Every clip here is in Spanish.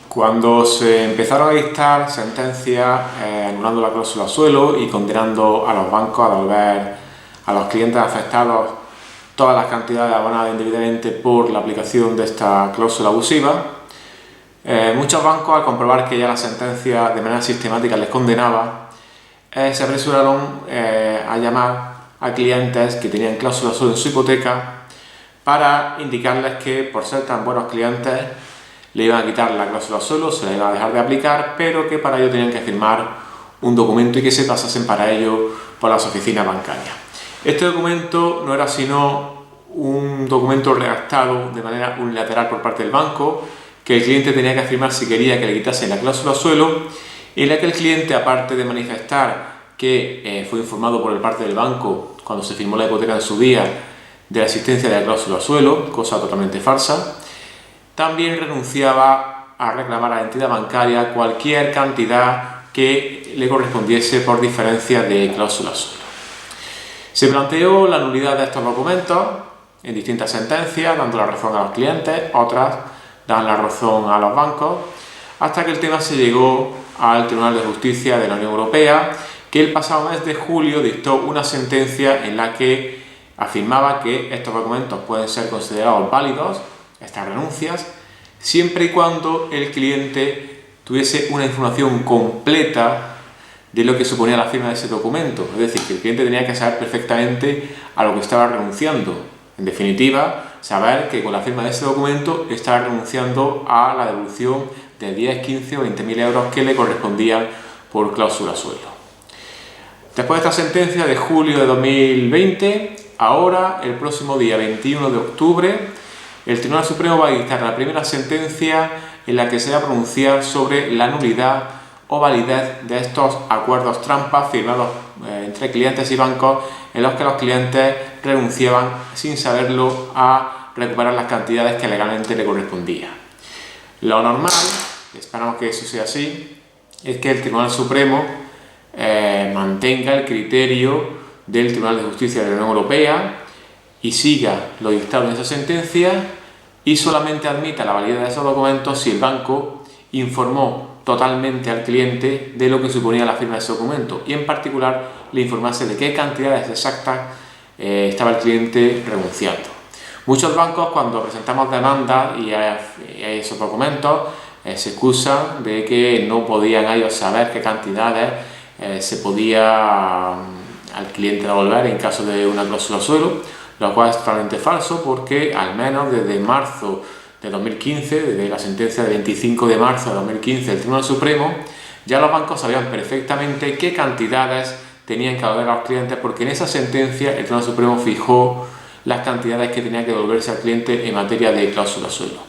Cuando se empezaron a dictar sentencias anulando la cláusula suelo y condenando a los bancos a devolver a los clientes afectados todas las cantidades abonadas indebidamente por la aplicación de esta cláusula abusiva, muchos bancos, al comprobar que ya la sentencia de manera sistemática les condenaba, se apresuraron a llamar a clientes que tenían cláusula suelo en su hipoteca para indicarles que, por ser tan buenos clientes, le iban a quitar la cláusula suelo, se la iban a dejar de aplicar, pero que para ello tenían que firmar un documento y que se pasasen para ello por las oficinas bancarias. Este documento no era sino un documento redactado de manera unilateral por parte del banco, que el cliente tenía que firmar si quería que le quitasen la cláusula suelo, en la que el cliente, aparte de manifestar que fue informado por parte del banco cuando se firmó la hipoteca en su día de la existencia de la cláusula suelo, cosa totalmente falsa, también renunciaba a reclamar a la entidad bancaria cualquier cantidad que le correspondiese por diferencia de cláusula suelo. Se planteó la nulidad de estos documentos en distintas sentencias, dando la razón a los clientes, otras dan la razón a los bancos, hasta que el tema se llegó al Tribunal de Justicia de la Unión Europea, que el pasado mes de julio dictó una sentencia en la que afirmaba que estos documentos pueden ser considerados válidos, estas renuncias, siempre y cuando el cliente tuviese una información completa de lo que suponía la firma de ese documento. Es decir, que el cliente tenía que saber perfectamente a lo que estaba renunciando. En definitiva, saber que con la firma de ese documento estaba renunciando a la devolución de 10, 15 o 20.000 euros que le correspondían por cláusula suelo. Después de esta sentencia de julio de 2020, ahora, el próximo día 21 de octubre, el Tribunal Supremo va a dictar la primera sentencia en la que se va a pronunciar sobre la nulidad o validez de estos acuerdos trampas firmados entre clientes y bancos, en los que los clientes renunciaban sin saberlo a recuperar las cantidades que legalmente le correspondían. Lo normal, esperamos que eso sea así, es que el Tribunal Supremo mantenga el criterio del Tribunal de Justicia de la Unión Europea y siga lo dictado en esa sentencia y solamente admita la validez de esos documentos si el banco informó totalmente al cliente de lo que suponía la firma de ese documento y en particular le informase de qué cantidades exactas estaba el cliente renunciando. Muchos bancos, cuando presentamos demandas y hay esos documentos, se excusan de que no podían ellos saber qué cantidades se podía al cliente devolver en caso de una cláusula suelo, lo cual es totalmente falso, porque al menos desde marzo de 2015, desde la sentencia del 25 de marzo de 2015 del Tribunal Supremo, ya los bancos sabían perfectamente qué cantidades tenían que devolver a los clientes, porque en esa sentencia el Tribunal Supremo fijó las cantidades que tenía que devolverse al cliente en materia de cláusula suelo.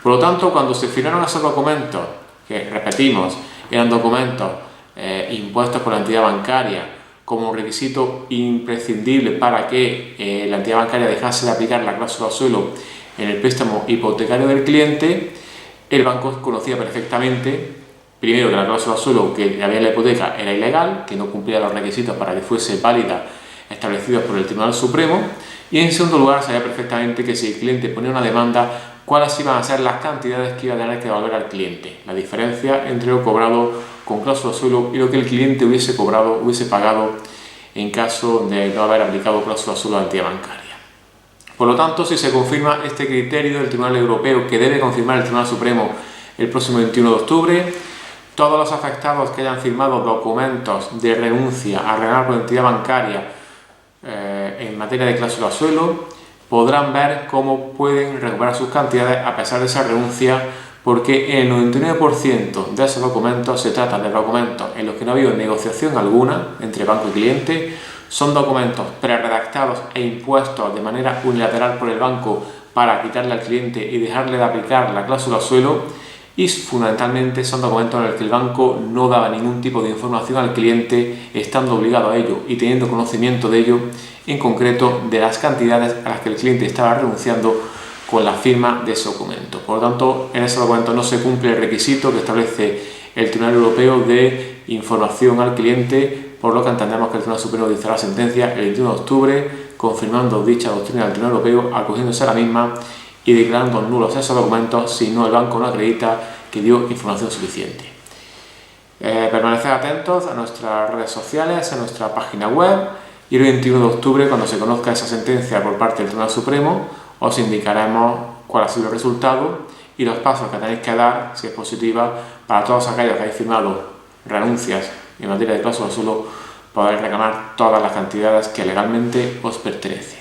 Por lo tanto, cuando se firmaron esos documentos, que repetimos, eran documentos impuestos por la entidad bancaria como un requisito imprescindible para que la entidad bancaria dejase de aplicar la cláusula suelo en el préstamo hipotecario del cliente, el banco conocía perfectamente, primero, que la cláusula suelo que había en la hipoteca era ilegal, que no cumplía los requisitos para que fuese válida establecidos por el Tribunal Supremo, y en segundo lugar sabía perfectamente que si el cliente ponía una demanda, cuáles iban a ser las cantidades que iba a tener que devolver al cliente, la diferencia entre lo cobrado con cláusula suelo y lo que el cliente hubiese pagado en caso de no haber aplicado cláusula suelo a la entidad bancaria. Por lo tanto, si se confirma este criterio del Tribunal Europeo, que debe confirmar el Tribunal Supremo el próximo 21 de octubre, todos los afectados que hayan firmado documentos de renuncia a regalar por entidad bancaria en materia de cláusula suelo podrán ver cómo pueden recuperar sus cantidades a pesar de esa renuncia, porque en el 99% de esos documentos se trata de documentos en los que no ha habido negociación alguna entre banco y cliente, son documentos preredactados e impuestos de manera unilateral por el banco para quitarle al cliente y dejarle de aplicar la cláusula suelo, y fundamentalmente son documentos en los que el banco no daba ningún tipo de información al cliente, estando obligado a ello y teniendo conocimiento de ello, en concreto de las cantidades a las que el cliente estaba renunciando con la firma de ese documento. Por lo tanto, en ese documento no se cumple el requisito que establece el Tribunal Europeo de información al cliente, por lo que entendemos que el Tribunal Supremo dictará la sentencia el 21 de octubre, confirmando dicha doctrina del Tribunal Europeo, acogiéndose a la misma y declarando nulos esos documentos si no el banco no acredita que dio información suficiente. Permaneced atentos a nuestras redes sociales, a nuestra página web, y el 21 de octubre, cuando se conozca esa sentencia por parte del Tribunal Supremo, os indicaremos cuál ha sido el resultado y los pasos que tenéis que dar, si es positiva, para todos aquellos que habéis firmado renuncias en materia de cláusula suelo, poder reclamar todas las cantidades que legalmente os pertenecen.